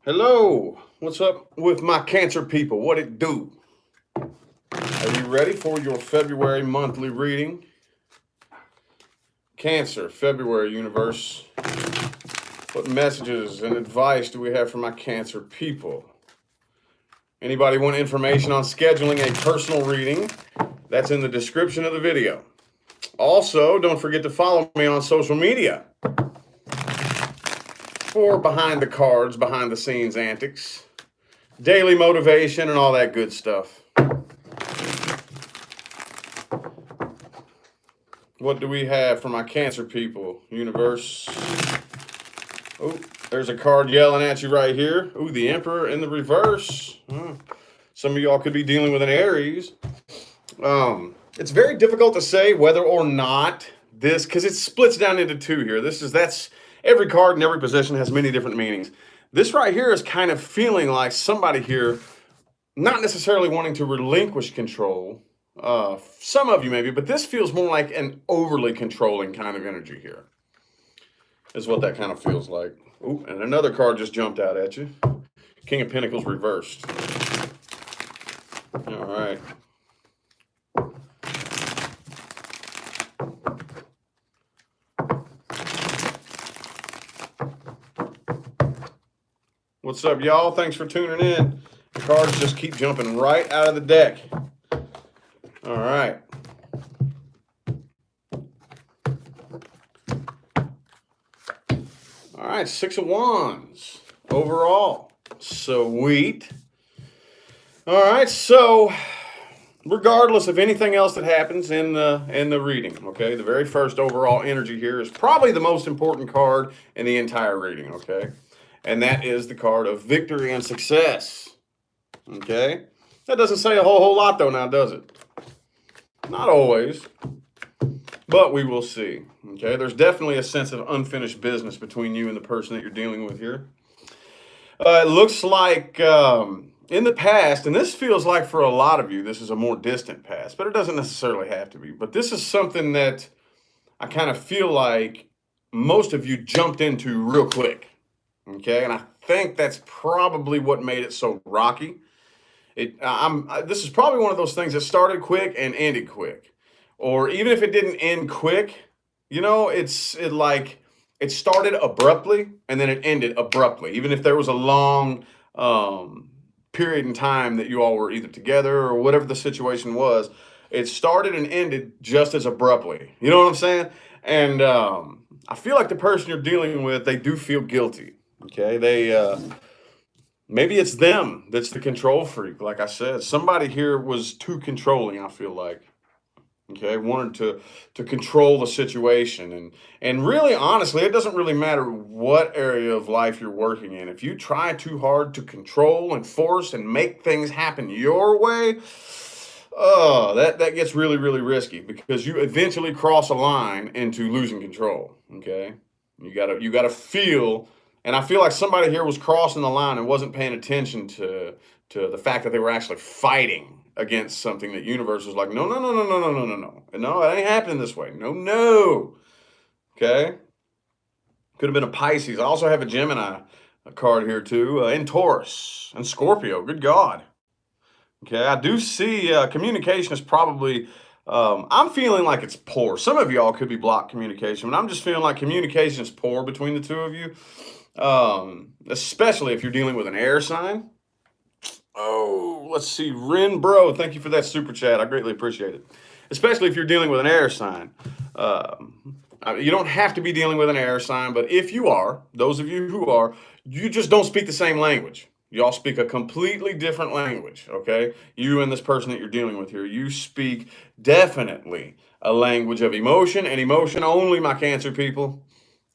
Hello, what's up with my Cancer people? What it do? Are you ready for your February monthly reading? Cancer, February universe. What messages and advice do we have for my Cancer people? Anybody want information on scheduling a personal reading? That's in the description of the video. Also, don't forget to follow me on social media for behind the cards, behind the scenes antics, daily motivation, and all that good stuff. What do we have for my Cancer people, universe? Oh, there's a card yelling at you right here. Ooh, the Emperor in the reverse. Some of y'all could be dealing with an Aries. It's very difficult to say whether or not this, because it splits down into two here. That's every card in every position has many different meanings. This right here is kind of feeling like somebody here not necessarily wanting to relinquish control. Some of you maybe, but this feels more like an overly controlling kind of energy here, is what that kind of feels like. Ooh, and another card just jumped out at you. King of Pentacles reversed. All right. What's up, y'all? Thanks for tuning in. The cards just keep jumping right out of the deck. All right. All right, Six of Wands overall. Sweet. All right, so regardless of anything else that happens in the reading, okay, the very first overall energy here is probably the most important card in the entire reading, okay? And that is the card of victory and success, okay? That doesn't say a whole lot, though, now, does it? Not always, but we will see, okay? There's definitely a sense of unfinished business between you and the person that you're dealing with here. It looks like in the past, and this feels like for a lot of you, this is a more distant past, but it doesn't necessarily have to be. But this is something that I kind of feel like most of you jumped into real quick, okay? And I think that's probably what made it so rocky. This is probably one of those things that started quick and ended quick. Or even if it didn't end quick, you know, it started abruptly and then it ended abruptly. Even if there was a long period in time that you all were either together or whatever the situation was, it started and ended just as abruptly. You know what I'm saying? And I feel like the person you're dealing with, they do feel guilty. Okay, maybe it's them that's the control freak. Like I said, somebody here was too controlling, I feel like. Okay, wanted to control the situation. And really, honestly, it doesn't really matter what area of life you're working in. If you try too hard to control and force and make things happen your way, that gets really, really risky, because you eventually cross a line into losing control. Okay, you gotta feel. And I feel like somebody here was crossing the line and wasn't paying attention to the fact that they were actually fighting against something that universe was like, no, no, no, no, no, no, no, no, no. No, it ain't happening this way. No, no. Okay? Could have been a Pisces. I also have a Gemini card here too, and Taurus and Scorpio. Good God. Okay, I do see communication is probably, I'm feeling like it's poor. Some of y'all could be blocked communication, but I'm just feeling like communication is poor between the two of you. Especially if you're dealing with an air sign. Oh, let's see. Ren Bro, thank you for that super chat. I greatly appreciate it. Especially if you're dealing with an air sign. You don't have to be dealing with an air sign, but if you are, those of you who are, you just don't speak the same language. Y'all speak a completely different language, okay? You and this person that you're dealing with here, you speak definitely a language of emotion, and emotion only, my Cancer people.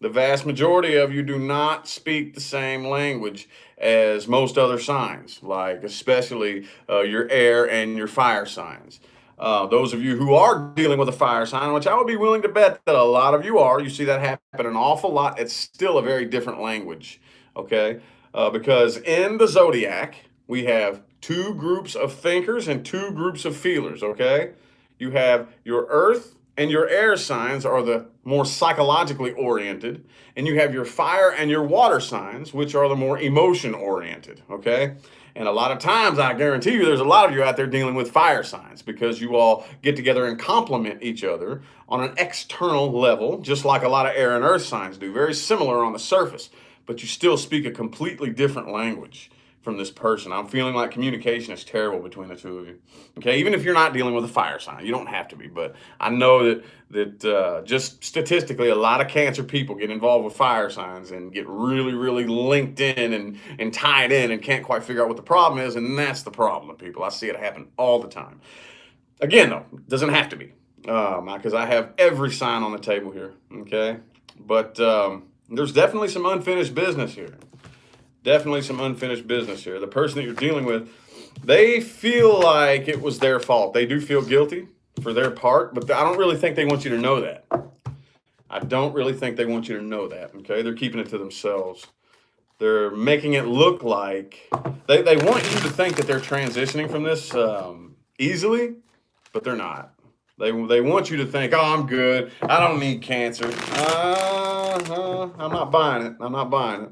The vast majority of you do not speak the same language as most other signs, like especially your air and your fire signs. Those of you who are dealing with a fire sign, which I would be willing to bet that a lot of you are, you see that happen an awful lot. It's still a very different language, okay? Because in the zodiac, we have two groups of thinkers and two groups of feelers, okay? You have your earth and your air signs are the more psychologically oriented, and you have your fire and your water signs, which are the more emotion oriented, okay? And a lot of times, I guarantee you, there's a lot of you out there dealing with fire signs because you all get together and complement each other on an external level, just like a lot of air and earth signs do, very similar on the surface, but you still speak a completely different language from this person. I'm feeling like communication is terrible between the two of you. Okay, even if you're not dealing with a fire sign, you don't have to be. But I know that just statistically, a lot of Cancer people get involved with fire signs and get really, really linked in and tied in and can't quite figure out what the problem is, and that's the problem, people. I see it happen all the time. Again, though, doesn't have to be because I have every sign on the table here. Okay, but there's definitely some unfinished business here. Definitely some unfinished business here. The person that you're dealing with, they feel like it was their fault. They do feel guilty for their part, but I don't really think they want you to know that. I don't really think they want you to know that, okay? They're keeping it to themselves. They're making it look like they want you to think that they're transitioning from this easily, but they're not. They want you to think, oh, I'm good. I don't need cancer. I'm not buying it. I'm not buying it.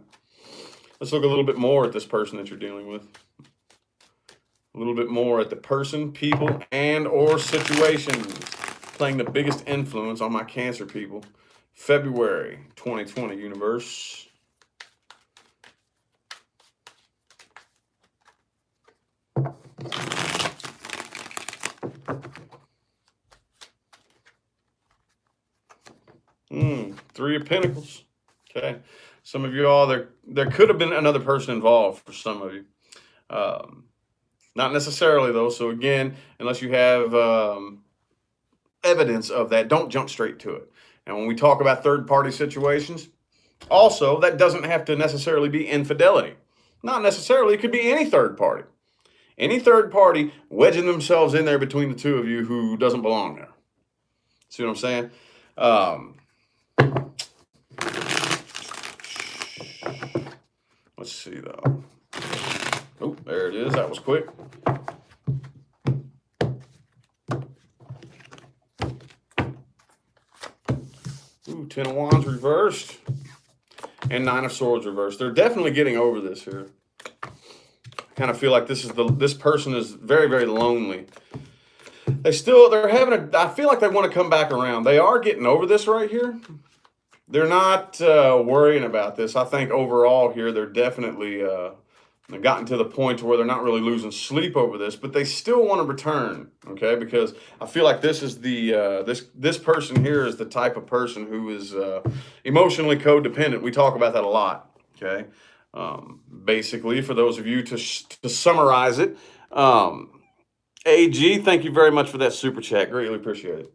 Let's look a little bit more at this person that you're dealing with. A little bit more at the person, people, and or situations playing the biggest influence on my Cancer people. February 2020 universe. Three of Pentacles. Okay. Some of you all, there could have been another person involved for some of you. Not necessarily, though. So again, unless you have evidence of that, don't jump straight to it. And when we talk about third-party situations, also, that doesn't have to necessarily be infidelity. Not necessarily. It could be any third party. Any third party wedging themselves in there between the two of you who doesn't belong there. See what I'm saying? Let's see, though. Oh, there it is. That was quick. Ooh, 10 of Wands reversed. And 9 of Swords reversed. They're definitely getting over this here. I kind of feel like this person is very, very lonely. They're having I feel like they want to come back around. They are getting over this right here. They're not worrying about this. I think overall here, they're definitely gotten to the point where they're not really losing sleep over this, but they still want to return, okay? Because I feel like this is this person here is the type of person who is emotionally codependent. We talk about that a lot, okay? Basically, for those of you to summarize it, AG, thank you very much for that super chat. Greatly appreciate it.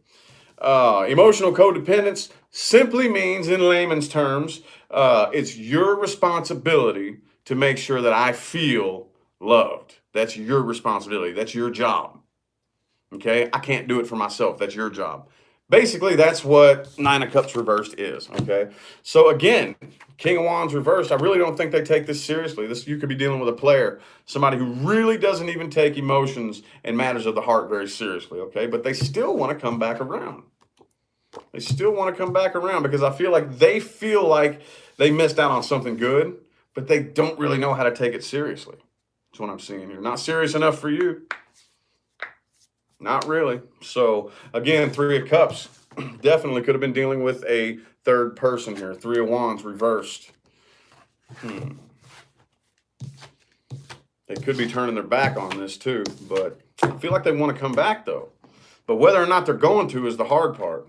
Emotional codependence simply means, in layman's terms, it's your responsibility to make sure that I feel loved. That's your responsibility. That's your job. Okay? I can't do it for myself. That's your job. Basically, that's what 9 of Cups reversed is. Okay? So again, King of Wands reversed, I really don't think they take this seriously. You could be dealing with a player, somebody who really doesn't even take emotions and matters of the heart very seriously. Okay? But they still want to come back around. They still want to come back around because I feel like they missed out on something good, but they don't really know how to take it seriously. That's what I'm seeing here. Not serious enough for you. Not really. So, again, 3 of Cups definitely could have been dealing with a third person here. 3 of Wands reversed. They could be turning their back on this too, but I feel like they want to come back though. But whether or not they're going to is the hard part.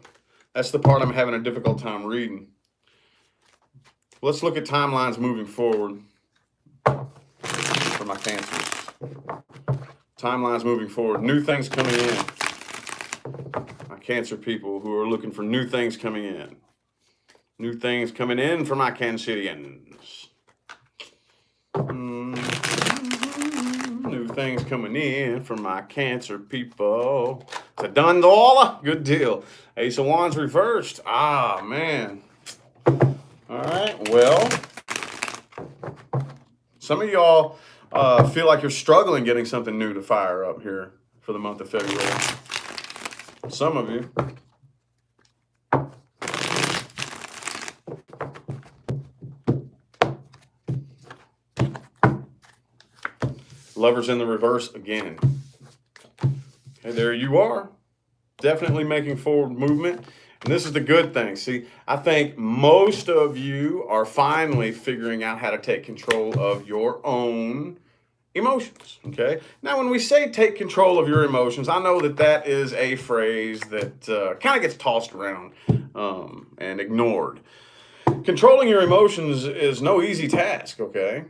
That's the part I'm having a difficult time reading. Let's look at timelines moving forward for my Cancers. Timelines moving forward. New things coming in. My Cancer people who are looking for new things coming in. New things coming in for my Cancerians. New things coming in for my Cancer people. It's a done dollar. Good deal. Ace of Wands reversed. Ah, man. All right, well, some of y'all feel like you're struggling getting something new to fire up here for the month of February. Some of you. Lovers in the reverse again. Okay, there you are. Definitely making forward movement. And this is the good thing. See, I think most of you are finally figuring out how to take control of your own emotions. Okay. Now, when we say take control of your emotions, I know that that is a phrase that kind of gets tossed around and ignored. Controlling your emotions is no easy task. Okay.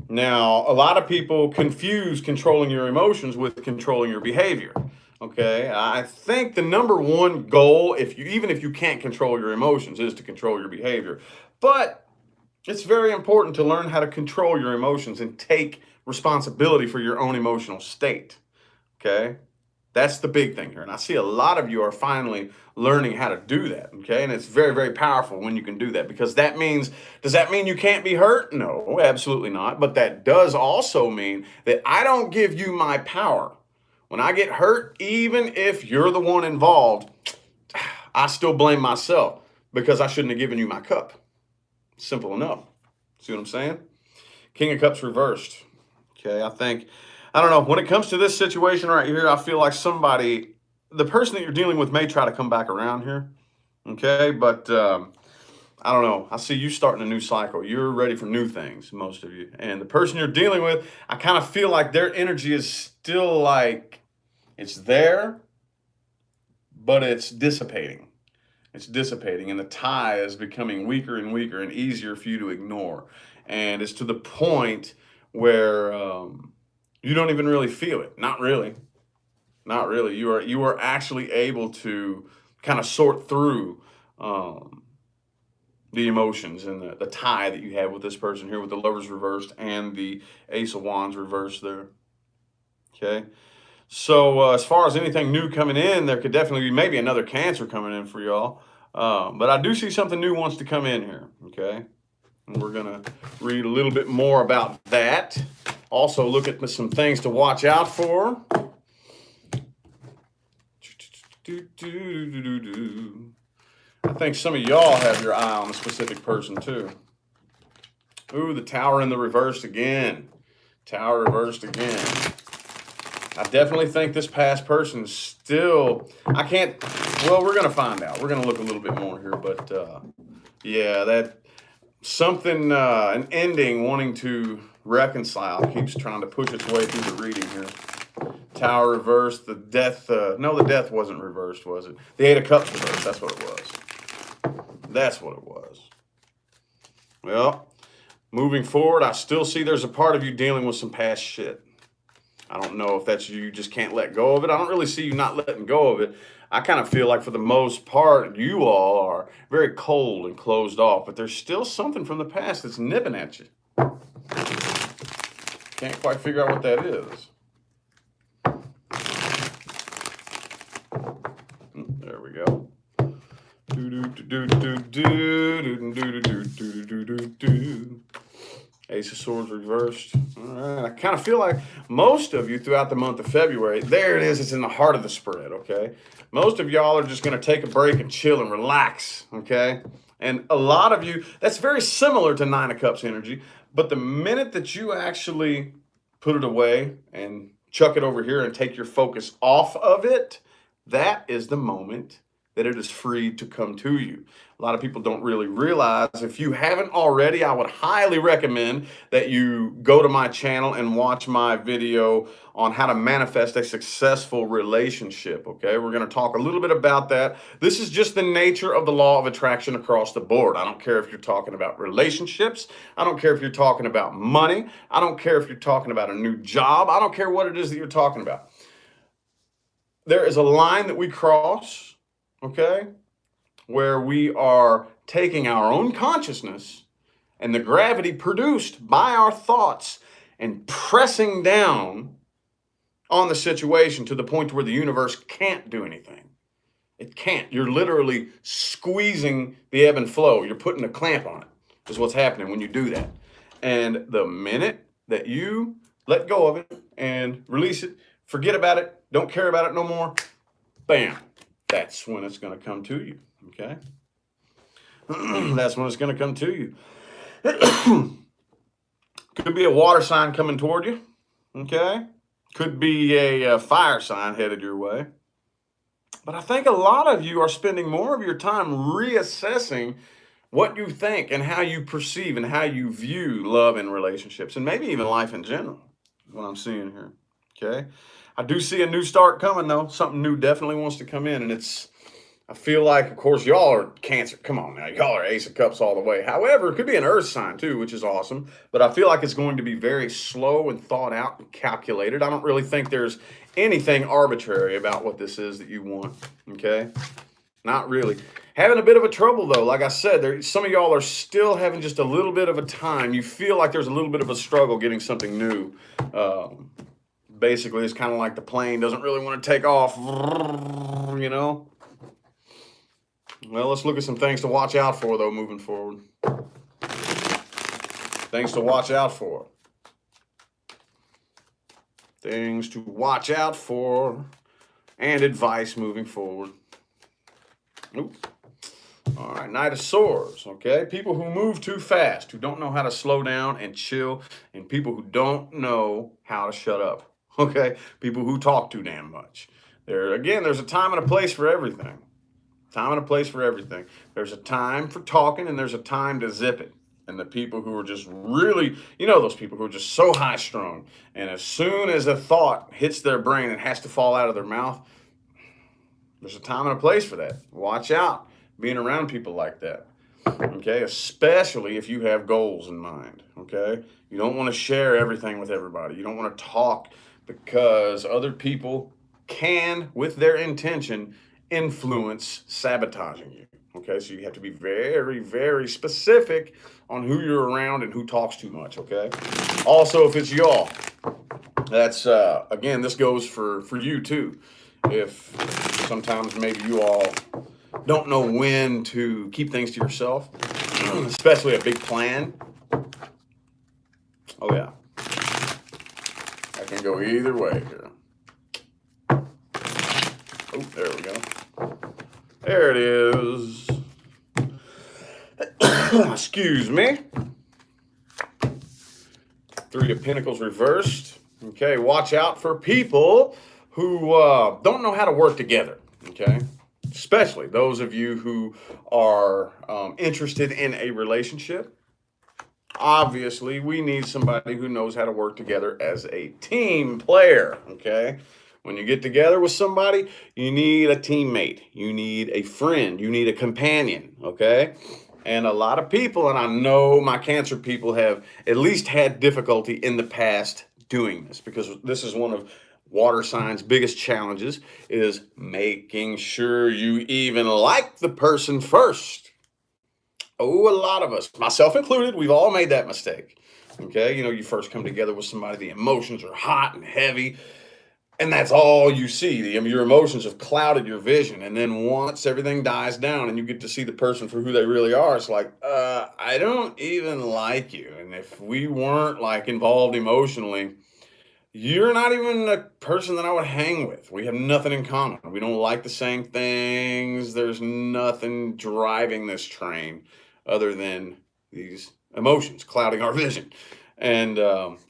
Now, a lot of people confuse controlling your emotions with controlling your behavior. Okay, I think the number one goal, even if you can't control your emotions, is to control your behavior. But it's very important to learn how to control your emotions and take responsibility for your own emotional state. Okay, that's the big thing here, and I see a lot of you are finally learning how to do that. Okay, and it's very, very powerful when you can do that, because that means, does that mean you can't be hurt? No, absolutely not. But that does also mean that I don't give you my power. When I get hurt, even if you're the one involved, I still blame myself because I shouldn't have given you my cup. Simple enough. See what I'm saying? King of Cups reversed. Okay, I don't know. When it comes to this situation right here, I feel like the person that you're dealing with may try to come back around here. Okay, but I don't know. I see you starting a new cycle. You're ready for new things, most of you. And the person you're dealing with, I kind of feel like their energy is still like, it's there, but it's dissipating. It's dissipating, and the tie is becoming weaker and weaker and easier for you to ignore. And it's to the point where you don't even really feel it. Not really. Not really. You are actually able to kind of sort through the emotions and the tie that you have with this person here, with the Lovers reversed and the Ace of Wands reversed there. Okay. So as far as anything new coming in, there could definitely be maybe another Cancer coming in for y'all. But I do see something new wants to come in here. Okay. And we're going to read a little bit more about that. Also look at some things to watch out for. I think some of y'all have your eye on a specific person too. Ooh, the Tower in the reverse again. Tower reversed again. I definitely think this past person still, well, we're going to find out. We're going to look a little bit more here, but yeah, that something, an ending wanting to reconcile keeps trying to push its way through the reading here. Tower reversed, the Death, no, the Death wasn't reversed, was it? The Eight of Cups reversed, that's what it was. That's what it was. Well, moving forward, I still see there's a part of you dealing with some past shit. I don't know if that's you just can't let go of it. I don't really see you not letting go of it. I kind of feel like for the most part, you all are very cold and closed off, but there's still something from the past that's nipping at you. Can't quite figure out what that is. There we go. Ace of Swords reversed. All right. I kind of feel like most of you throughout the month of February, there it is. It's in the heart of the spread, okay? Most of y'all are just going to take a break and chill and relax, okay? And a lot of you, that's very similar to Nine of Cups energy. But the minute that you actually put it away and chuck it over here and take your focus off of it, that is the moment that it is free to come to you. A lot of people don't really realize. If you haven't already, I would highly recommend that you go to my channel and watch my video on how to manifest a successful relationship, okay? We're going to talk a little bit about that. This is just the nature of the law of attraction across the board. I don't care if you're talking about relationships. I don't care if you're talking about money. I don't care if you're talking about a new job. I don't care what it is that you're talking about. There is a line that we cross, okay, where we are taking our own consciousness and the gravity produced by our thoughts and pressing down on the situation to the point where the universe can't do anything. It can't. You're literally squeezing the ebb and flow. You're putting a clamp on it, is what's happening when you do that. And the minute that you let go of it and release it, forget about it, don't care about it no more, bam, that's when it's going to come to you, okay? That's when it's going to come to you. Could be a water sign coming toward you, Okay? Could be a fire sign headed your way. But I think a lot of you are spending more of your time reassessing what you think and how you perceive and how you view love and relationships and maybe even life in general. What I'm seeing here. Okay. I do see a new start coming though. Something new definitely wants to come in, and I feel like, of course, y'all are Cancer. Come on now, y'all are Ace of Cups all the way. However, it could be an Earth sign too, which is awesome. But I feel like it's going to be very slow and thought out and calculated. I don't really think there's anything arbitrary about what this is that you want. Okay, not really. Having a bit of a trouble though. Like I said, some of y'all are still having just a little bit of a time. You feel like there's a little bit of a struggle getting something new. Basically, it's kind of like the plane doesn't really want to take off. You know. Well, let's look at some things to watch out for, though, moving forward. Things to watch out for. Things to watch out for. And advice moving forward. Oops. All right, Knight of Swords, okay? People who move too fast, who don't know how to slow down and chill, and people who don't know how to shut up, okay? People who talk too damn much. There's a time and a place for everything. Time and a place for everything. There's a time for talking and there's a time to zip it. And the people who are just really, those people who are just so high strung. And as soon as a thought hits their brain and has to fall out of their mouth, there's a time and a place for that. Watch out being around people like that. Okay, especially if you have goals in mind. Okay, you don't want to share everything with everybody. You don't want to talk because other people can, with their intention, influence sabotaging you. Okay, so you have to be very, very specific on who you're around and who talks too much. Okay, also if it's y'all, that's again, this goes for you too. If sometimes maybe you all don't know when to keep things to yourself, especially a big plan. Oh yeah, I can go either way here. Oh, there we go. There it is. Excuse me. Three of Pentacles reversed. Okay, watch out for people who don't know how to work together. Okay, especially those of you who are interested in a relationship. Obviously, we need somebody who knows how to work together as a team player. Okay. When you get together with somebody, you need a teammate, you need a friend, you need a companion, okay? And a lot of people, and I know my Cancer people have at least had difficulty in the past doing this, because this is one of water signs' biggest challenges, is making sure you even like the person first. Oh, a lot of us, myself included, we've all made that mistake. Okay, you first come together with somebody, the emotions are hot and heavy, and that's all you see. Your emotions have clouded your vision. And then once everything dies down and you get to see the person for who they really are, it's like, I don't even like you. And if we weren't like involved emotionally, you're not even a person that I would hang with. We have nothing in common. We don't like the same things. There's nothing driving this train other than these emotions clouding our vision. And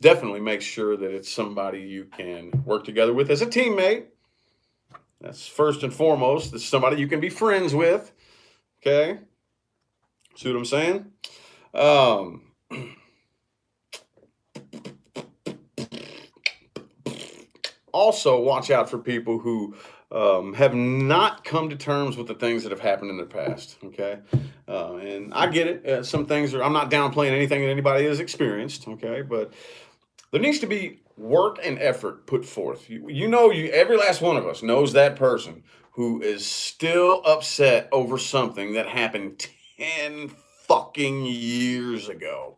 definitely make sure that it's somebody you can work together with as a teammate. That's first and foremost. It's somebody you can be friends with. Okay? See what I'm saying? Also, watch out for people who have not come to terms with the things that have happened in their past. Okay, and I get it. Some things I'm not downplaying anything that anybody has experienced. Okay, but there needs to be work and effort put forth. Every last one of us knows that person who is still upset over something that happened 10 fucking years ago,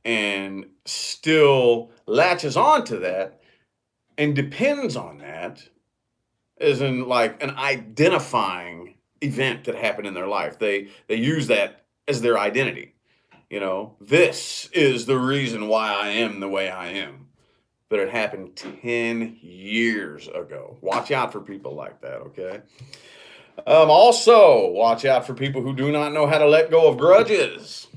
and still latches on to that and depends on that as in like an identifying event that happened in their life. They use that as their identity. This is the reason why I am the way I am. But it happened 10 years ago. Watch out for people like that, okay? Also, watch out for people who do not know how to let go of grudges.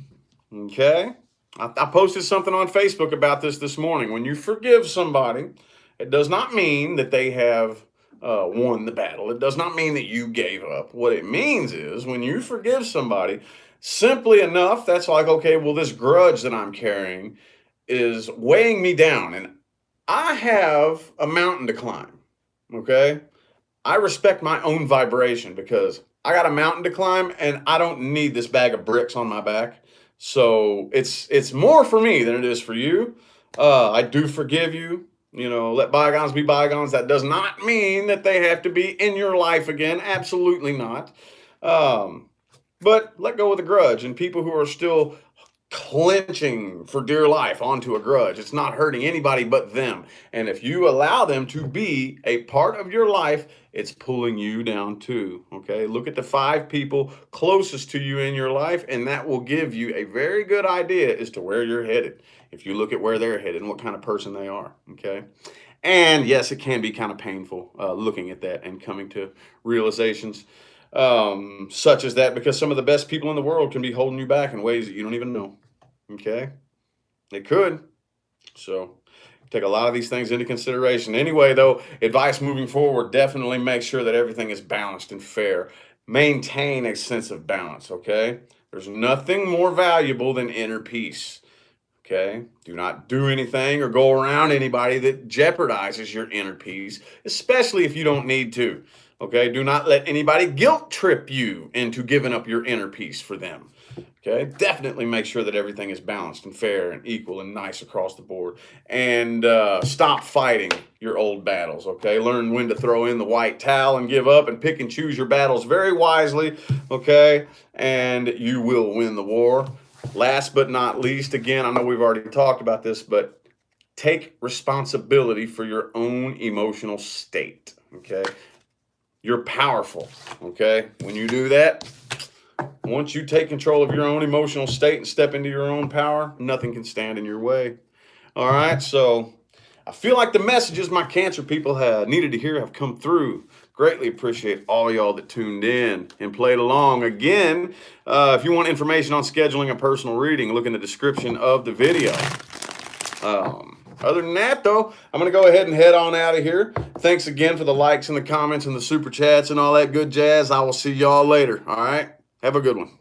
Okay? I posted something on Facebook about this morning. When you forgive somebody, it does not mean that they have won the battle. It does not mean that you gave up. What it means is when you forgive somebody, simply enough, that's like, okay, well, this grudge that I'm carrying is weighing me down, and I have a mountain to climb. Okay. I respect my own vibration because I got a mountain to climb and I don't need this bag of bricks on my back. So it's more for me than it is for you. I do forgive you. You know, let bygones be bygones. That does not mean that they have to be in your life again. Absolutely not. Um, but let go of the grudge. And people who are still clenching for dear life onto a grudge, it's not hurting anybody but them. And if you allow them to be a part of your life, it's pulling you down too. Okay, look at the 5 people closest to you in your life, and that will give you a very good idea as to where you're headed if you look at where they're headed and what kind of person they are. Okay. And yes, it can be kind of painful looking at that and coming to realizations such as that, because some of the best people in the world can be holding you back in ways that you don't even know. Okay, they could. So take a lot of these things into consideration. Anyway, though, advice moving forward, definitely make sure that everything is balanced and fair. Maintain a sense of balance. Okay, there's nothing more valuable than inner peace. Okay, do not do anything or go around anybody that jeopardizes your inner peace, especially if you don't need to. Okay, do not let anybody guilt trip you into giving up your inner peace for them. Okay, definitely make sure that everything is balanced and fair and equal and nice across the board. And stop fighting your old battles. Okay, learn when to throw in the white towel and give up, and pick and choose your battles very wisely. Okay, and you will win the war. Last but not least, again, I know we've already talked about this, but take responsibility for your own emotional state. Okay, you're powerful. Okay, when you do that, once you take control of your own emotional state and step into your own power, nothing can stand in your way. All right, so I feel like the messages my cancer people had needed to hear have come through. Greatly appreciate all y'all that tuned in and played along. Again, if you want information on scheduling a personal reading, look in the description of the video. Other than that, though, I'm going to go ahead and head on out of here. Thanks again for the likes and the comments and the super chats and all that good jazz. I will see y'all later. All right, have a good one.